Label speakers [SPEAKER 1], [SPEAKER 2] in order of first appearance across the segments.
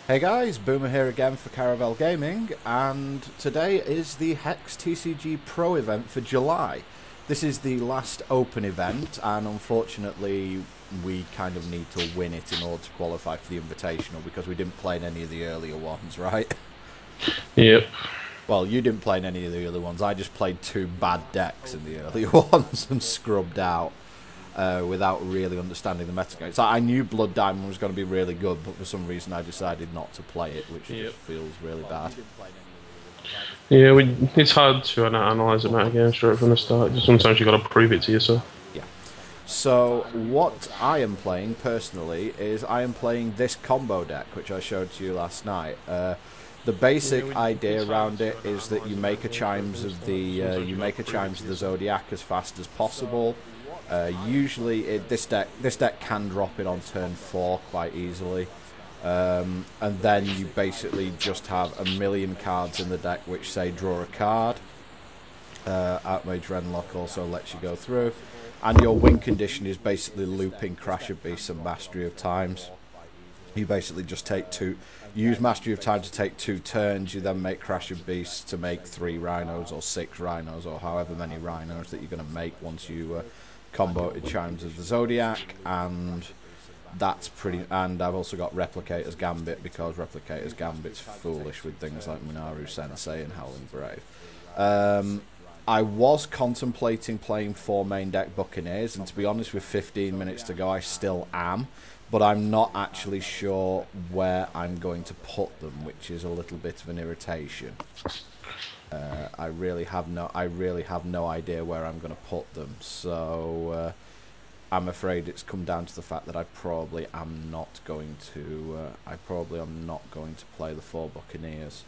[SPEAKER 1] Hey guys, Boomer here again for Caravel Gaming, and today is the HexTCG Pro event for July. This is the last open event, and unfortunately we kind of need to win it in order to qualify for the Invitational, because we didn't play in any of the earlier ones, right?
[SPEAKER 2] Yep.
[SPEAKER 1] Well, you didn't play in any of the other ones, I just played two bad decks in the earlier ones and scrubbed out. Without really understanding the metagame. So I knew Blood Diamond was going to be really good, but for some reason I decided not to play it, which just feels really bad.
[SPEAKER 2] Yeah, it's hard to analyse a metagame straight from the start. Sometimes you've got to prove it to yourself.
[SPEAKER 1] Yeah. So what I am playing personally is I am playing this combo deck, which I showed to you last night. The basic idea around it is that you make a chimes of the Zodiac as fast as possible. Usually, this deck can drop it on turn 4 quite easily, and then you basically just have a million cards in the deck which say draw a card. Archmage Renlock also lets you go through, and your win condition is basically looping Crash of Beasts and Mastery of Times. You basically just use Mastery of Time to take 2 turns, you then make Crash of Beasts to make 3 rhinos or 6 rhinos or however many rhinos that you're going to make once you combo Chimes of the Zodiac, and that's pretty. And I've also got Replicator's Gambit, because Replicator's Gambit's foolish with things like Minaru Sensei and Howling Brave. I was contemplating playing 4 main deck Buccaneers, and to be honest, with 15 minutes to go, I still am. But I'm not actually sure where I'm going to put them, which is a little bit of an irritation. I really have no idea where I'm going to put them. So I'm afraid it's come down to the fact that I probably am not going to. Play the 4 Buccaneers.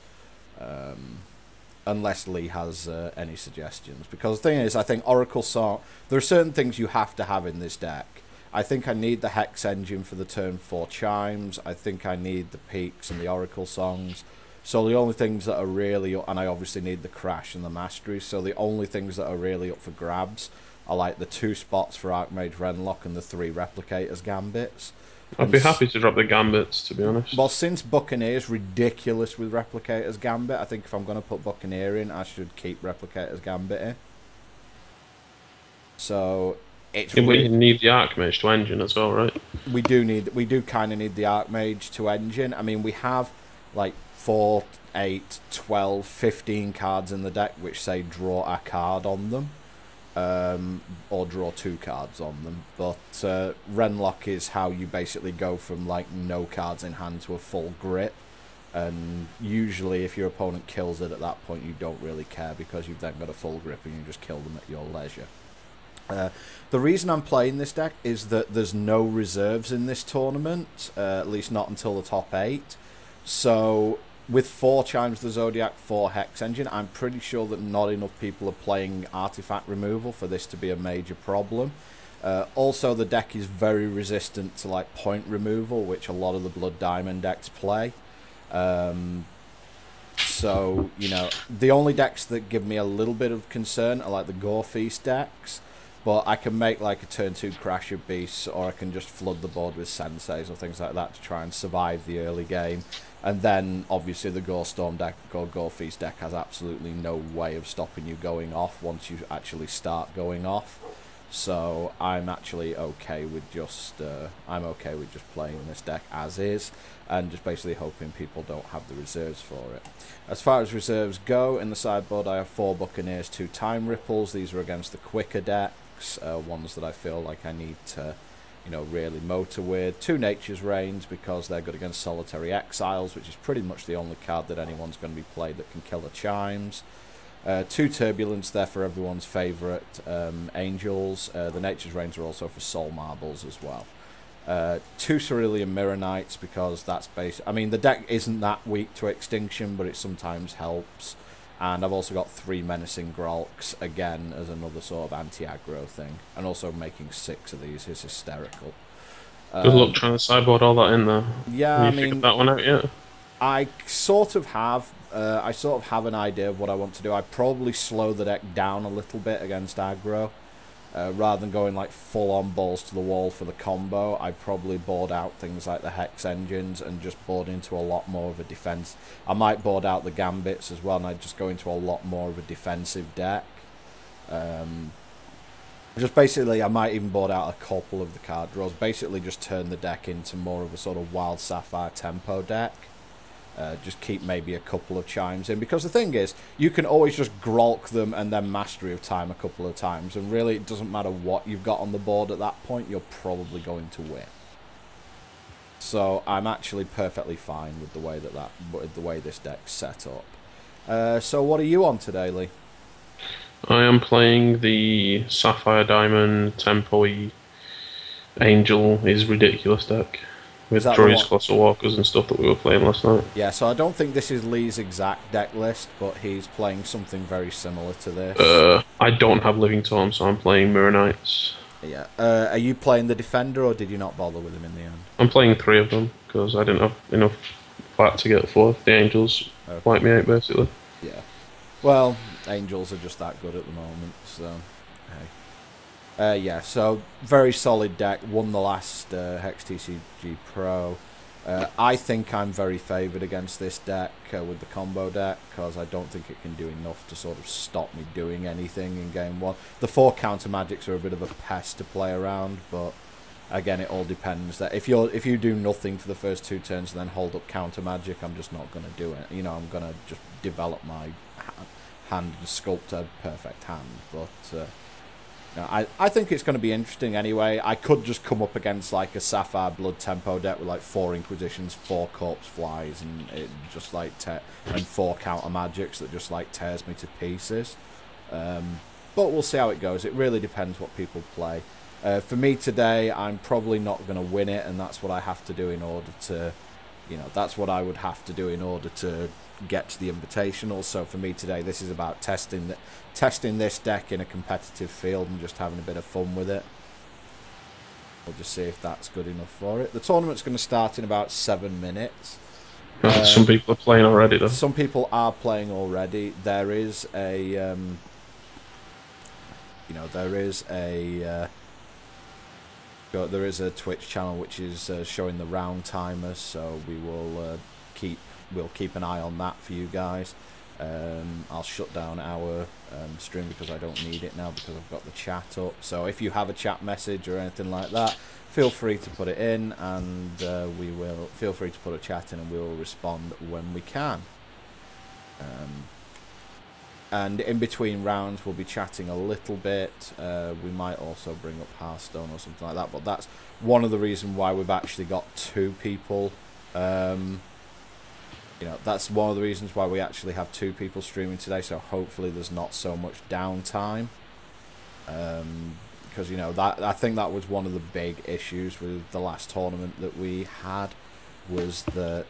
[SPEAKER 1] Unless Lee has any suggestions. Because the thing is, I think Oracle Song. There are certain things you have to have in this deck. I think I need the Hex engine for the turn 4 chimes. I think I need the Peaks and the Oracle Songs. So the only things that are really, and I obviously need the Crash and the Mastery, so the only things that are really up for grabs are like the 2 spots for Archmage Renlock and the 3 Replicators Gambits.
[SPEAKER 2] I'd be happy to drop the Gambits, to be honest.
[SPEAKER 1] Well, since Buccaneer's ridiculous with Replicators Gambit, I think if I'm going to put Buccaneer in, I should keep Replicators Gambit in. So it's
[SPEAKER 2] we need the Archmage to engine as well, right?
[SPEAKER 1] We do kind of need the Archmage to engine. I mean, we have like 4, 8, 12, 15 cards in the deck which say draw a card on them, or draw 2 cards on them. But Renlock is how you basically go from like no cards in hand to a full grip. And usually if your opponent kills it at that point, you don't really care, because you've then got a full grip and you just kill them at your leisure. The reason I'm playing this deck is that there's no reserves in this tournament, at least not until the top 8. So with 4 Chimes of the Zodiac, 4 Hex Engine, I'm pretty sure that not enough people are playing artifact removal for this to be a major problem. Also, the deck is very resistant to like point removal, which a lot of the Blood Diamond decks play. So, you know, the only decks that give me a little bit of concern are like the Gore Feast decks. But I can make like a turn 2 Crash of Beasts, or I can just flood the board with Senseis or things like that to try and survive the early game. And then obviously the Gore Storm deck or Gore Feast deck has absolutely no way of stopping you going off once you actually start going off. So I'm actually okay with just playing this deck as is, and just basically hoping people don't have the reserves for it. As far as reserves go, in the sideboard I have 4 Buccaneers, 2 Time Ripples. These are against the quicker decks, ones that I feel like I need to, you know, really motor with. 2 Nature's Reigns, because they're good against Solitary Exiles, which is pretty much the only card that anyone's going to be played that can kill a Chimes. 2 Turbulence, they're for everyone's favourite Angels. The Nature's Reigns are also for Soul Marbles as well. 2 Cerulean Mirror Knights, because that's I mean, the deck isn't that weak to Extinction, but it sometimes helps. And I've also got 3 Menacing Grolks, again, as another sort of anti-aggro thing. And also making 6 of these is hysterical.
[SPEAKER 2] Good luck trying to sideboard all that in there.
[SPEAKER 1] Yeah,
[SPEAKER 2] Have you figured that one out yet?
[SPEAKER 1] I sort of have. I sort of have an idea of what I want to do. I probably slow the deck down a little bit against aggro. Rather than going like full-on balls to the wall for the combo, I probably board out things like the Hex engines and just board into a lot more of a defense. I might board out the Gambits as well, and I'd just go into a lot more of a defensive deck. Just basically, I might even board out a couple of the card draws. Basically, just turn the deck into more of a sort of Wild Sapphire tempo deck. Just keep maybe a couple of chimes in, because the thing is, you can always just grolk them and then Mastery of Time a couple of times, and really it doesn't matter what you've got on the board at that point, you're probably going to win. So I'm actually perfectly fine with the way this deck's set up. So what are you on today, Lee?
[SPEAKER 2] I am playing the Sapphire Diamond Tempo-y Angel is Ridiculous deck. With Druid's Colossal Walkers and stuff that we were playing last night.
[SPEAKER 1] Yeah, so I don't think this is Lee's exact deck list, but he's playing something very similar to this.
[SPEAKER 2] I don't have Living Torm, so I'm playing Mirror Knights.
[SPEAKER 1] Yeah. Are you playing the Defender, or did you not bother with him in the end?
[SPEAKER 2] I'm playing 3 of them, because I didn't have enough fat to get 4. The Angels wiped me out, basically.
[SPEAKER 1] Yeah. Well, Angels are just that good at the moment, so... yeah, so very solid deck. Won the last HexTCG Pro. I think I'm very favoured against this deck with the combo deck, because I don't think it can do enough to sort of stop me doing anything in game 1. The 4 counter magics are a bit of a pest to play around, but again, it all depends. That if you do nothing for the first 2 turns and then hold up counter magic, I'm just not going to do it. You know, I'm going to just develop my hand and sculpt a perfect hand, but... I think it's going to be interesting anyway. I could just come up against like a Sapphire Blood tempo deck with like 4 Inquisitions, 4 Corpse Flies, and it just like and 4 counter magics that just like tears me to pieces. But we'll see how it goes. It really depends what people play. For me today, I'm probably not going to win it, and that's what I have to do in order to, that's what I would have to do in order to get to the Invitational. So for me today, this is about testing this deck in a competitive field and just having a bit of fun with it. We'll just see if that's good enough for it. The tournament's going to start in about 7 minutes.
[SPEAKER 2] Some people are playing already, though.
[SPEAKER 1] Some people are playing already. There is a, there is a Twitch channel which is showing the round timers, so we'll keep an eye on that for you guys. I'll shut down our stream because I don't need it now because I've got the chat up. So if you have a chat message or anything like that, feel free to put it in, and feel free to put a chat in, and we will respond when we can. And in between rounds, we'll be chatting a little bit. We might also bring up Hearthstone or something like that, but that's one of the reasons why we've actually got 2 people. That's one of the reasons why we actually have 2 people streaming today, so hopefully there's not so much downtime. Because, I think that was one of the big issues with the last tournament that we had, was that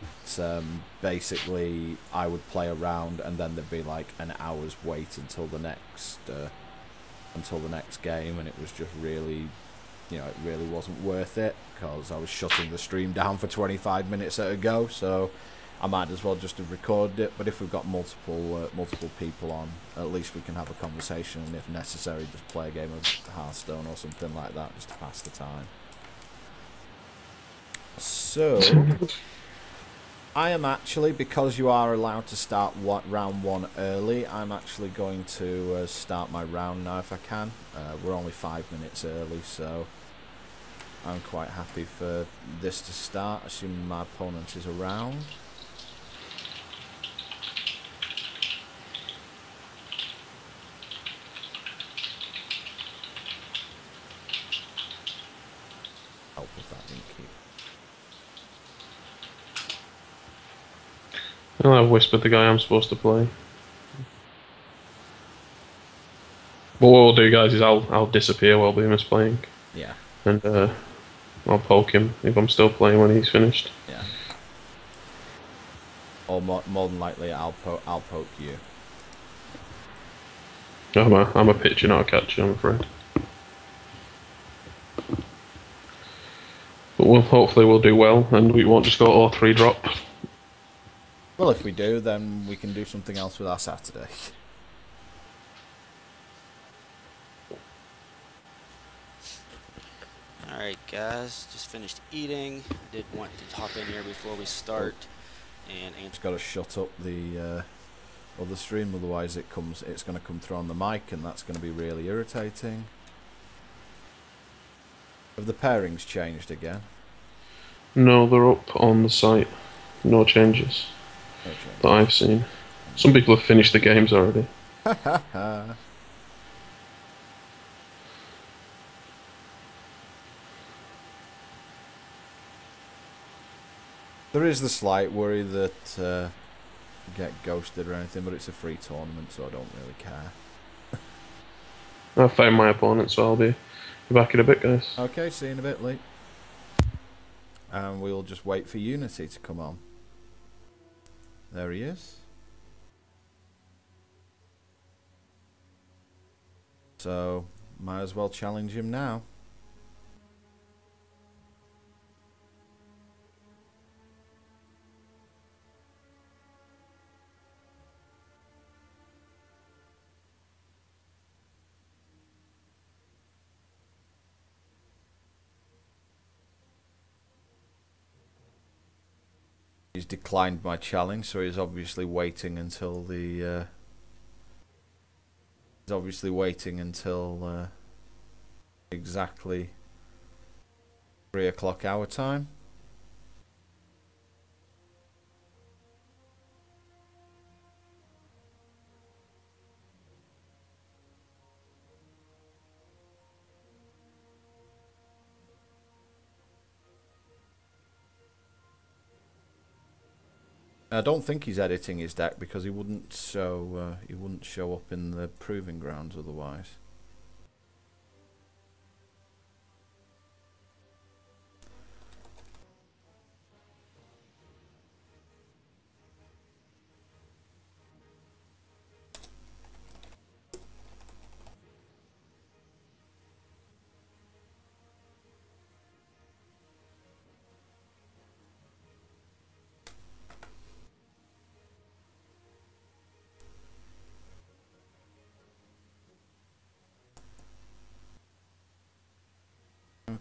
[SPEAKER 1] basically I would play around and then there'd be like an hour's wait until the next game, and it was just really, it really wasn't worth it, because I was shutting the stream down for 25 minutes at a go, so I might as well just have recorded it. But if we've got multiple people on, at least we can have a conversation, and if necessary, just play a game of Hearthstone or something like that, just to pass the time. So, I am actually, because you are allowed to start round 1 early, I'm actually going to start my round now if I can. We're only 5 minutes early, so I'm quite happy for this to start, assuming my opponent is around. Help if that didn't keep.
[SPEAKER 2] Well, I've whispered the guy I'm supposed to play. But what we'll do, guys, is I'll disappear while Beam is playing.
[SPEAKER 1] Yeah.
[SPEAKER 2] And I'll poke him if I'm still playing when he's finished.
[SPEAKER 1] Yeah. Or more than likely, I'll poke you.
[SPEAKER 2] I'm a pitcher, not a catcher, I'm afraid. But hopefully we'll do well, and we won't just go all 3 drop.
[SPEAKER 1] Well, if we do, then we can do something else with our Saturday.
[SPEAKER 3] Alright guys, just finished eating. Did want to hop in here before we start and
[SPEAKER 1] Just got to shut up the other stream, otherwise it's going to come through on the mic, and that's going to be really irritating. Have the pairings changed again?
[SPEAKER 2] No, they're up on the site. No changes that I've seen. Some people have finished the games already.
[SPEAKER 1] There is the slight worry that get ghosted or anything, but it's a free tournament, so I don't really care.
[SPEAKER 2] I've found my opponent, so I'll be back in a bit, guys.
[SPEAKER 1] Okay, see you in a bit, Lee. And we'll just wait for Unity to come on. There he is. So, might as well challenge him now. He's declined my challenge, so he's obviously waiting until the exactly 3 o'clock our time. I don't think he's editing his deck because he wouldn't show up in the proving grounds otherwise.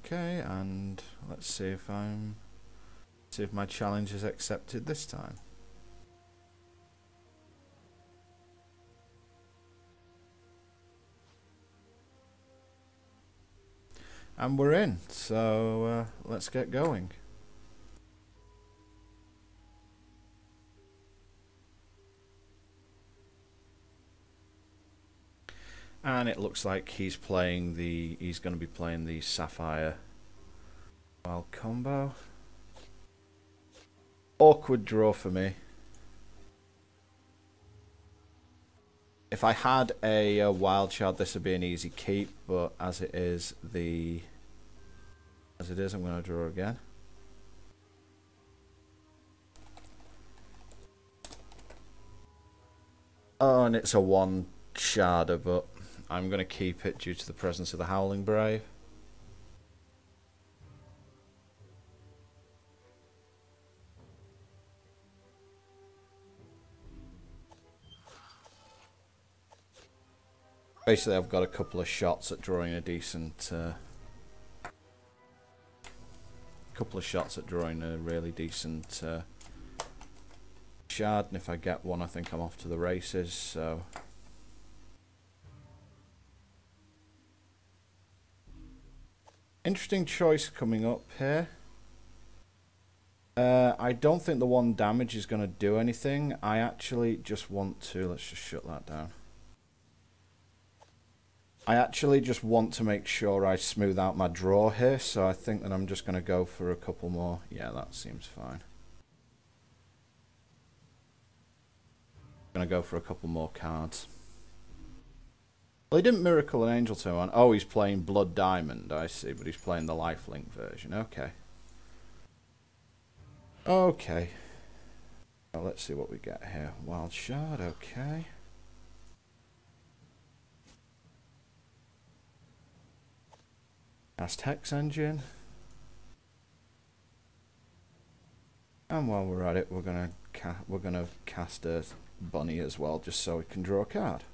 [SPEAKER 1] Okay, and let's see if my challenge is accepted this time. And we're in, so let's get going. And it looks like he's going to be playing the Sapphire wild combo. Awkward draw for me. If I had a wild shard, this would be an easy keep, but as it is, I'm going to draw again. Oh, and it's a one sharder, but I'm going to keep it due to the presence of the Howling Brave. Basically, I've got a couple of shots at drawing a decent... really decent shard, and if I get one, I think I'm off to the races, so... Interesting choice coming up here. I don't think the one damage is going to do anything. I actually just want to... Let's just shut that down. I actually just want to make sure I smooth out my draw here, so I think that I'm just going to go for a couple more. Yeah, that seems fine. Going to go for a couple more cards. Well, he didn't Miracle an Angel turn on. Oh, he's playing Blood Diamond, I see, but he's playing the Lifelink version. Okay. Okay. Well, let's see what we get here. Wild Shard, okay. Cast Hex Engine. And while we're at it, we're gonna cast a Bunny as well, just so we can draw a card.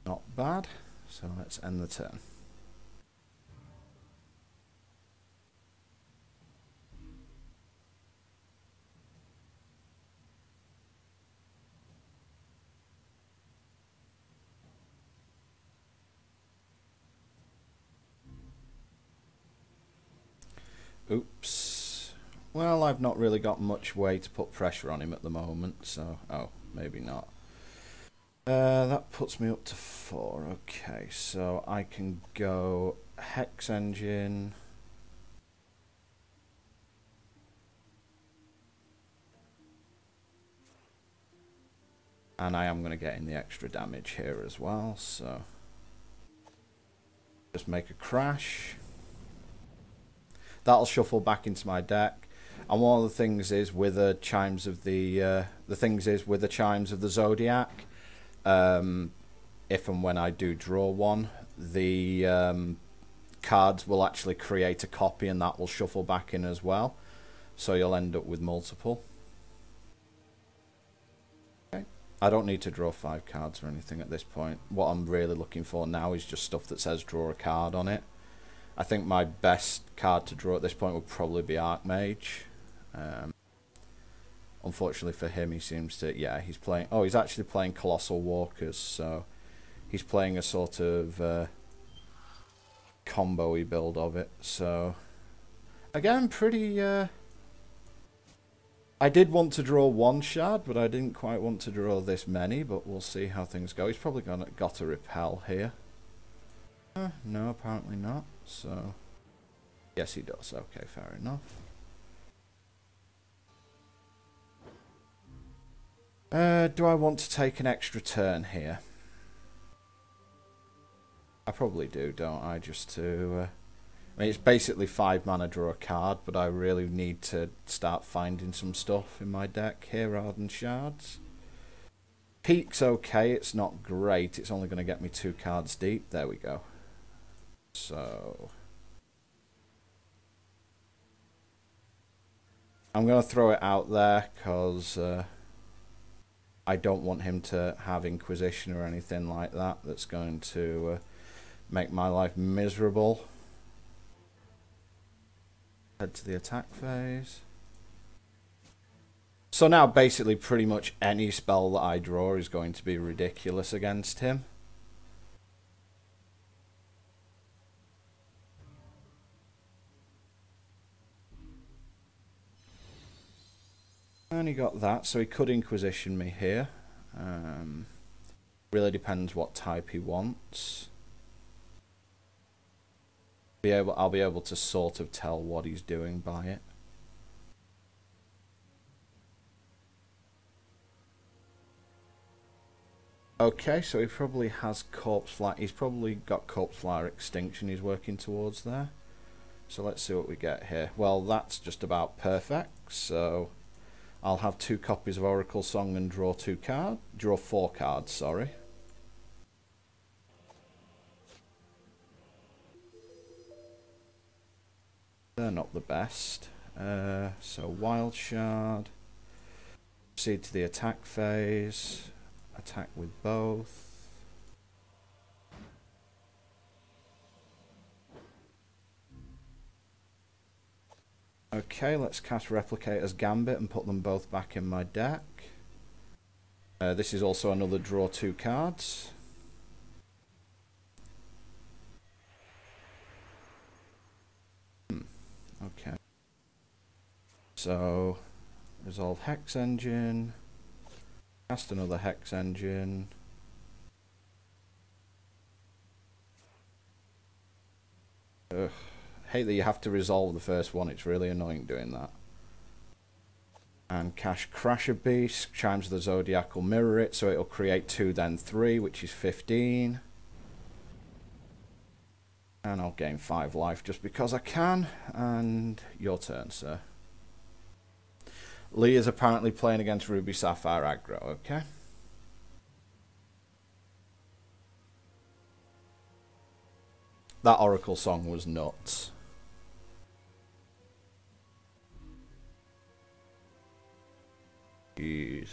[SPEAKER 1] Not bad. So let's end the turn. Oops. Well, I've not really got much way to put pressure on him at the moment, so... Oh, maybe not. That puts me up to 4. Okay, so I can go Hex Engine... And I am going to get in the extra damage here as well, so... Just make a crash. That'll shuffle back into my deck. And one of the things is with the chimes of the chimes of the Zodiac, if and when I do draw one, the cards will actually create a copy and that will shuffle back in as well. So you'll end up with multiple. Okay. I don't need to draw 5 cards or anything at this point. What I'm really looking for now is just stuff that says draw a card on it. I think my best card to draw at this point would probably be Archmage. Unfortunately for him, he seems to... Yeah, he's playing... Oh, he's actually playing Colossal Walkers, so... He's playing a sort of combo-y build of it, so... Again, pretty... I did want to draw 1 shard, but I didn't quite want to draw this many, but we'll see how things go. He's probably got a repel here. No, apparently not, so... Yes, he does. Okay, fair enough. Do I want to take an extra turn here? I probably do, don't I? Just to... I mean, it's basically 5 mana, draw a card, but I really need to start finding some stuff in my deck here rather than shards. Peak's okay, it's not great. It's only going to get me 2 cards deep. There we go. So... I'm going to throw it out there, because... I don't want him to have Inquisition or anything like that that's going to make my life miserable. Head to the attack phase. So now basically pretty much any spell that I draw is going to be ridiculous against him. And he got that, so he could Inquisition me here. Really depends what type he wants. I'll be able to sort of tell what he's doing by it. Okay, so he probably has Corpse Flyer. He's probably got Corpse Flyer Extinction he's working towards there. So let's see what we get here. Well, that's just about perfect, so... I'll have 2 copies of Oracle Song and draw 4 cards, sorry. They're not the best. So Wild Shard. Proceed to the attack phase. Attack with both. Okay, let's cast Replicator's Gambit and put them both back in my deck. This is also another draw 2 cards. Okay. So, resolve Hex Engine. Cast another Hex Engine. Ugh. Hate that you have to resolve the first one, it's really annoying doing that. And Crasher Beast, Chimes of the Zodiac will mirror it, so it'll create 2 then 3, which is 15. And I'll gain 5 life just because I can, and your turn, sir. Lee is apparently playing against Ruby Sapphire aggro, okay? That Oracle Song was nuts. Jeez.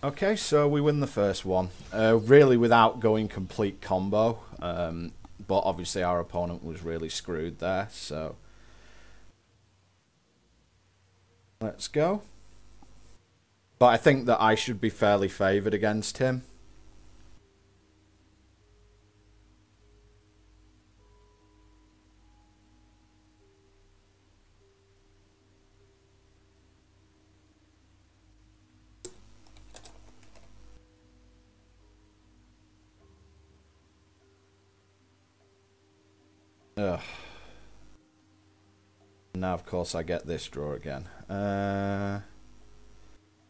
[SPEAKER 1] Okay, so we win the first one. Really without going complete combo. But obviously our opponent was really screwed there, so... Let's go. But I think that I should be fairly favoured against him. Ugh. Now, of course, I get this draw again.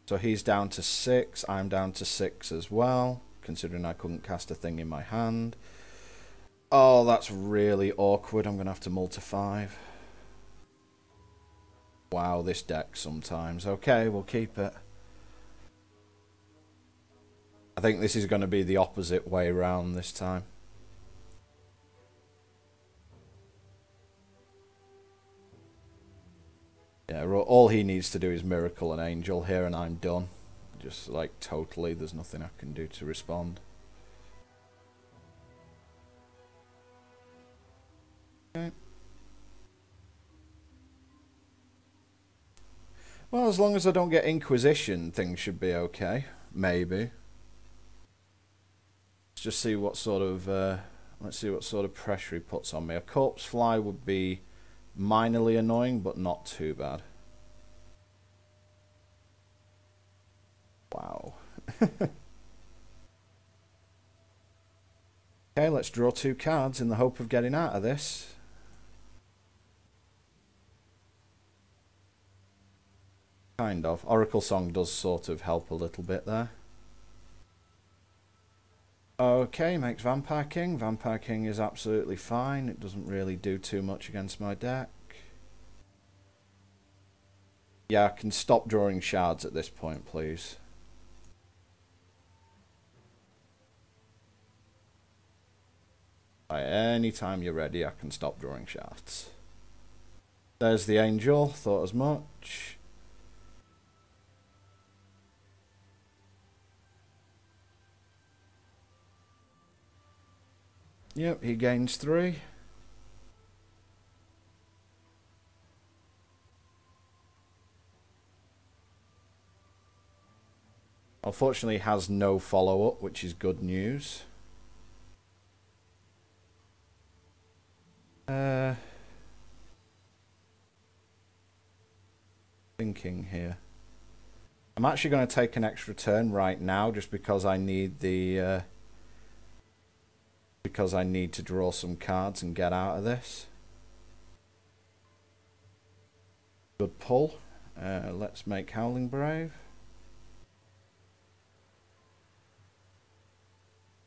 [SPEAKER 1] So he's down to 6. I'm down to 6 as well, considering I couldn't cast a thing in my hand. Oh, that's really awkward. I'm going to have to mull to 5. Wow, this deck sometimes. Okay, we'll keep it. I think this is going to be the opposite way around this time. Yeah, all he needs to do is Miracle an Angel here and I'm done. Just like totally, there's nothing I can do to respond. Okay. Well, as long as I don't get Inquisition, things should be okay. Maybe. Let's just see what sort of let's see what sort of pressure he puts on me. A Corpse Fly would be minorly annoying, but not too bad. Wow. Okay, let's draw 2 cards in the hope of getting out of this. Kind of. Oracle Song does sort of help a little bit there. Okay, makes Vampire King. Vampire King is absolutely fine. It doesn't really do too much against my deck. Yeah, I can stop drawing shards at this point, please. Right, anytime you're ready, I can stop drawing shards. There's the Angel. Thought as much. Yep, he gains 3. Unfortunately, he has no follow-up, which is good news. Thinking here. I'm actually going to take an extra turn right now, just because I need the... because I need to draw some cards and get out of this. Good pull. Let's make Howling Brave.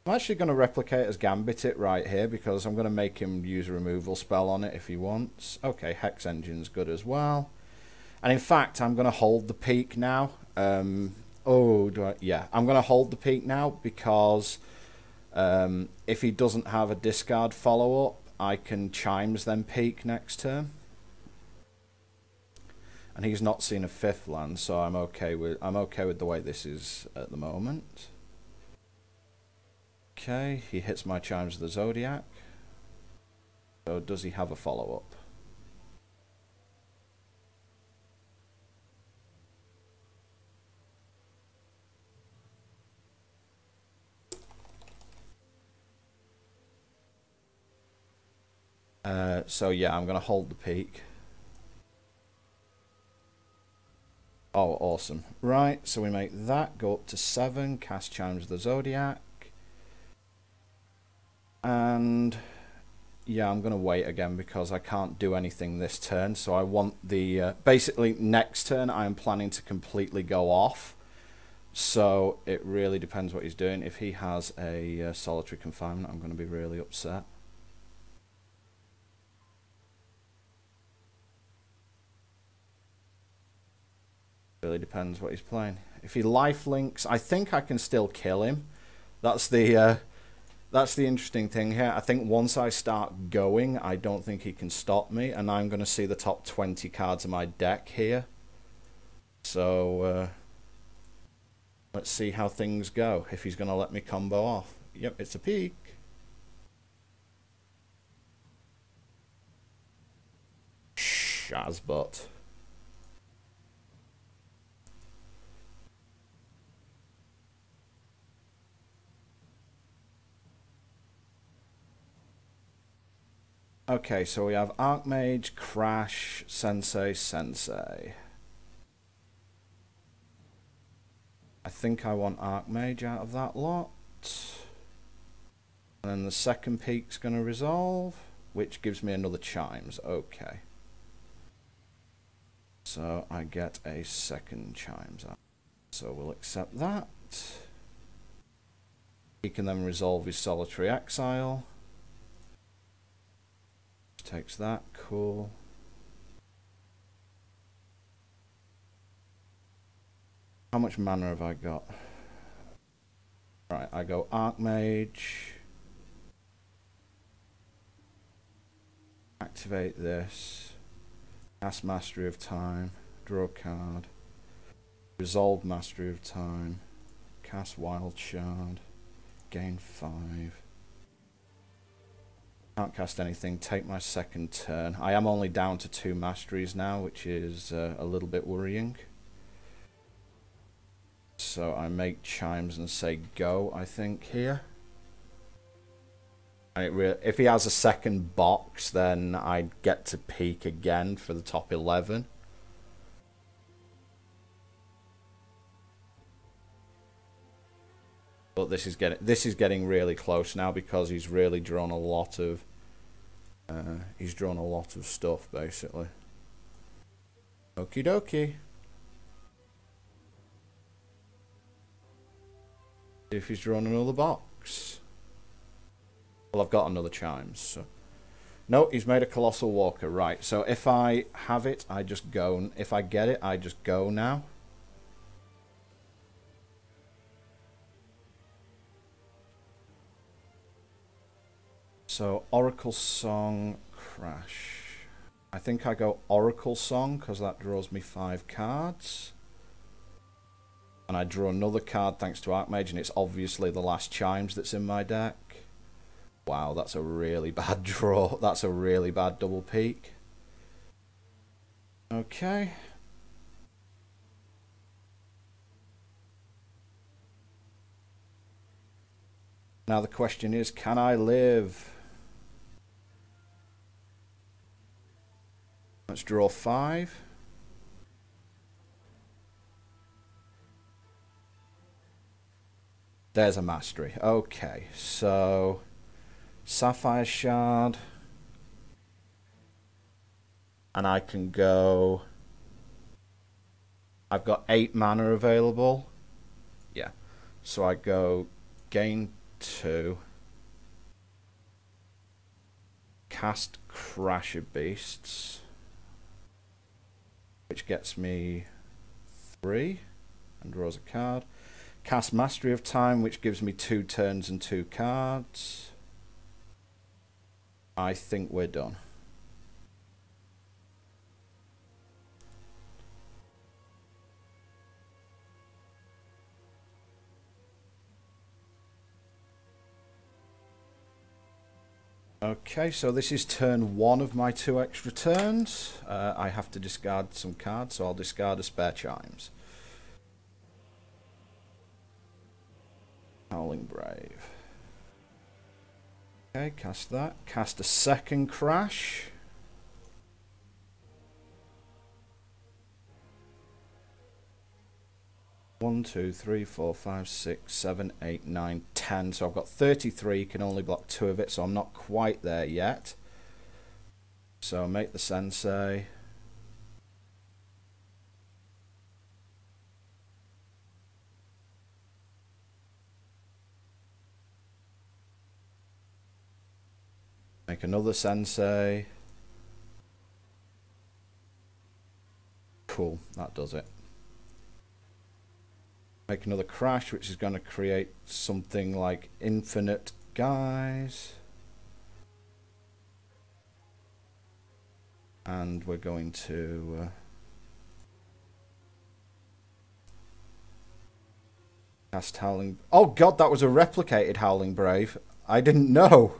[SPEAKER 1] I'm actually going to replicate as Gambit it right here, because I'm going to make him use a removal spell on it if he wants. Okay, Hex Engine's good as well. And in fact, I'm going to hold the peak now. Oh, yeah, I'm going to hold the peak now because... if he doesn't have a discard follow-up, I can Chimes then peak next turn. And he's not seen a 5th land, so I'm okay with the way this is at the moment. Okay, he hits my Chimes of the Zodiac. So does he have a follow-up? So yeah, I'm going to hold the peak. Oh, awesome. Right, so we make that go up to 7, cast Chimes of the Zodiac. And yeah, I'm going to wait again because I can't do anything this turn. So I want the... basically, next turn I am planning to completely go off. So it really depends what he's doing. If he has a Solitary Confinement, I'm going to be really upset. Really depends what he's playing. If he lifelinks, I think I can still kill him. That's the interesting thing here. I think once I start going, I don't think he can stop me, and I'm going to see the top 20 cards of my deck here. So Let's see how things go, if he's going to let me combo off. Yep, it's a peak. Shazbot. Okay, so we have Archmage, Crash, Sensei, Sensei. I think I want Archmage out of that lot. And then the second peak's going to resolve, which gives me another Chimes. Okay. So I get a second Chimes out. So we'll accept that. He can then resolve his Solitary Exile. Takes that, cool. How much mana have I got? Right, I go Archmage. Activate this. Cast Mastery of Time. Draw a card. Resolve Mastery of Time. Cast Wild Shard. Gain 5. Can't cast anything, take my second turn. I am only down to 2 masteries now, which is a little bit worrying. So I make Chimes and say go, I think, here. And if he has a second box, then I'd get to peak again for the top 11. But this is getting really close now because he's really drawn a lot of stuff basically. Okie dokie. See if he's drawn another box. Well, I've got another Chimes. So. No, he's made a Colossal Walker. Right. So if I have it, I just go. If I get it, I just go now. So, Oracle Song, Crash. I think I go Oracle Song because that draws me 5 cards. And I draw another card thanks to Archmage, and it's obviously the last Chimes that's in my deck. Wow, that's a really bad draw. That's a really bad double peak. Okay. Now the question is, can I live? Let's draw 5. There's a mastery. Okay, so Sapphire Shard. And I can go... I've got 8 mana available. Yeah. So I go gain 2. Cast Crash of Beasts. Which gets me 3 and draws a card. Cast Mastery of Time, which gives me 2 turns and 2 cards. I think we're done. Okay, so this is turn 1 of my 2 extra turns. I have to discard some cards, so I'll discard a spare Chimes. Howling Brave. Okay, cast that. Cast a second Crash. One, 2, 3, 4, 5, 6, 7, 8, 9, 10. So I've got 33, can only block 2 of it, so I'm not quite there yet. So make the Sensei. Make another Sensei. Cool, that does it. Make another Crash, which is going to create something like infinite guys. And we're going to... cast Howling... Oh god, that was a replicated Howling Brave. I didn't know.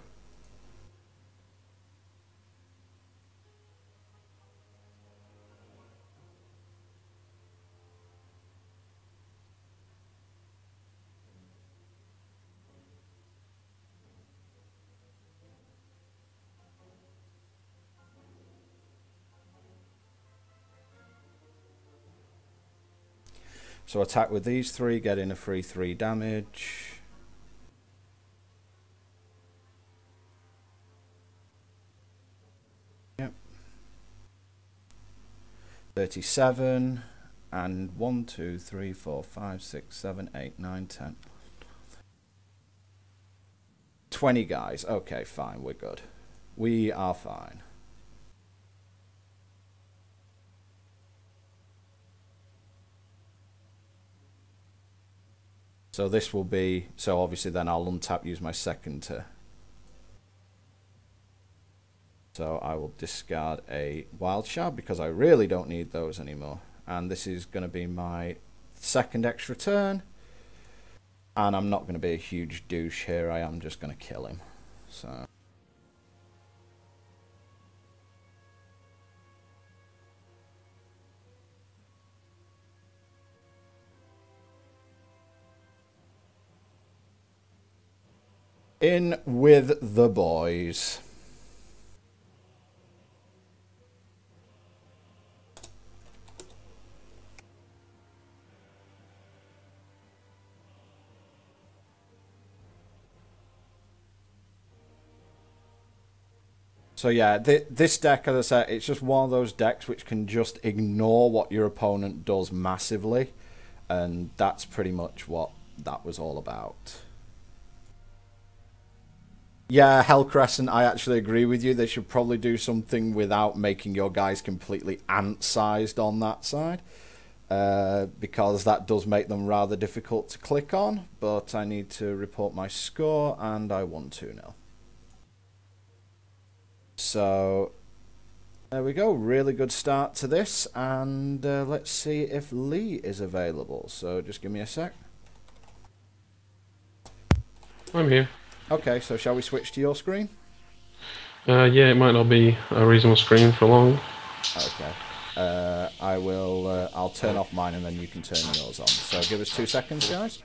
[SPEAKER 1] So attack with these three, get in a free 3 damage. Yep. 37 and 1, 2, 3, 4, 5, 6, 7, 8, 9, 10. 20 guys. Okay, fine, we're good. We are fine. So this will be, so obviously then I'll untap, use my second to. So I will discard a wild shard because I really don't need those anymore. And this is going to be my second extra turn. And I'm not going to be a huge douche here, I am just going to kill him. So. In with the boys. So yeah, this deck, as I said, it's just one of those decks which can just ignore what your opponent does massively. And that's pretty much what that was all about. Yeah, Hell Crescent, I actually agree with you. They should probably do something without making your guys completely ant-sized on that side. Because that does make them rather difficult to click on. But I need to report my score, and I won 2-0. So, there we go. Really good start to this. And let's see if Lee is available. So, just give me a sec.
[SPEAKER 2] I'm here.
[SPEAKER 1] Okay, so shall we switch to your screen?
[SPEAKER 2] Yeah, it might not be a reasonable screen for long.
[SPEAKER 1] Okay. I'll turn off mine and then you can turn yours on. So give us 2 seconds, guys.